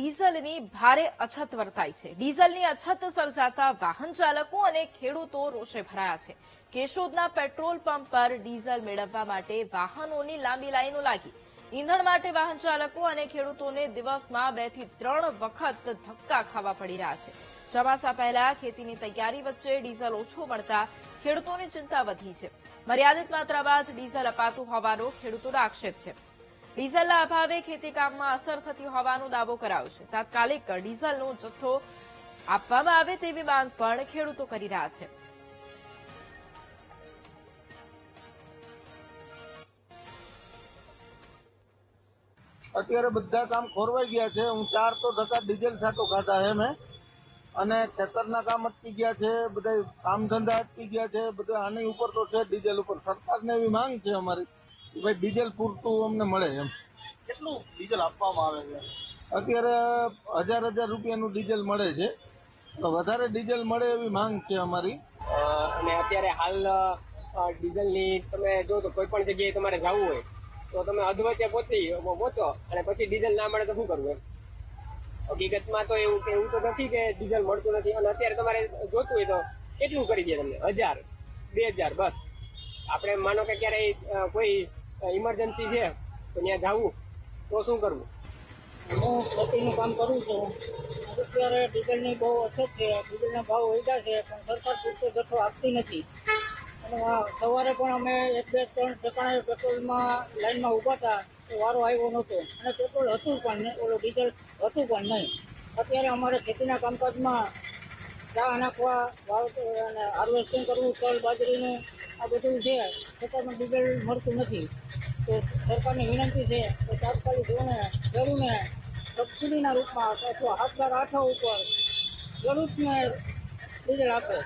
ડીઝલની ભારે અછત વર્તાઈ છે। ડીઝલની અછત સર્જાતા વાહન ચાલકો અને ખેડૂતો રોષે ભરાયા છે। કેશોદના પેટ્રોલ પંપ પર ડીઝલ મેળવવા માટે વાહનોની લાંબી લાઈનો લાગી। ઈંધણ માટે વાહન ચાલકો અને ખેડૂતોને દિવસમાં 2 થી 3 વખત ધક્કા ખાવા પડી રહ્યા છે। ચોમાસા પહેલા ખેતીની તૈયારી વચ્ચે ડીઝલ ઓછું મળતા ખેડૂતોની ચિંતા વધી છે। મર્યાદિત માત્રામાં જ ડીઝલ અપાતું હોવાનો ખેડૂતોનો આક્ષેપ છે। ડીઝલના અભાવે ખેતીકામમાં અસર થતી હોવાનો દાવો કરાયો છે। તાત્કાલિક ડીઝલનો જથ્થો આપવામાં આવે તેવી માંગ પણ ખેડૂતો કરી રહ્યા છે। અત્યારે બધા કામ ખોરવાઈ ગયા છે। હું 4 તો ધક્કા ડીઝલ સાટો ખાધા છે મેં, અને ખેતરના કામ અટકી ગયા છે, બધા કામ ધંધા અટકી ગયા છે। બધા આની ઉપર તો છે ડીઝલ ઉપર। સરકારને એવી માંગ છે અમારી કે ભાઈ ડીઝલ પૂરતું અમને મળે એમ। કેટલું ડીઝલ આપવામાં આવે છે? અત્યારે 1000 રૂપિયાનું ડીઝલ મળે છે, તો વધારે ડીઝલ મળે એવી માંગ છે અમારી। અને અત્યારે હાલ ડીઝલની તમે જો તો કોઈ પણ જગ્યાએ તમારે જવું હોય તો તમે અધવચ્ચે પહોંચો અને પછી ડીઝલ ના મળે તો શું કરવું? હકીકતમાં તો એવું તો નથી કે ડીઝલ મળતું નથી, અને અત્યારે તમારે જોતું હોય તો કેટલું કરી દે તમને? 1000 2000 બસ। આપણે માનો કે ક્યારેય કોઈ ઇમરજન્સી છે તો ત્યાં જવું તો શું કરવું? હું ખેતીનું કામ કરું છું। અત્યારે ડીઝલની બહુ અછત છે। ડીઝલના ભાવ વધ્યા છે, પણ સરકાર પૂરતો જથ્થો આપતી નથી। અને સવારે પણ અમે 1, 2, 3 ઠેકાણે પેટ્રોલમાં લાઈનમાં ઊભા હતા તો વારો આવ્યો નહોતો, અને પેટ્રોલ હતું પણ નહીં, ઓલું ડીઝલ હતું પણ નહીં। અત્યારે અમારે ખેતીના કામકાજમાં ચા નાખવા, અને હાર્વેસ્ટિંગ કરવું, તલ બાજરીનું આ બધું છે, છતાં ડીઝલ મળતું નથી। તો સરકારની વિનંતી છે કે તાત્કાલિક ધોરણે ખેડૂતને સબસિડીના રૂપમાં અથવા 7/8 ઉપર ખેડૂતને ડીઝલ આપે।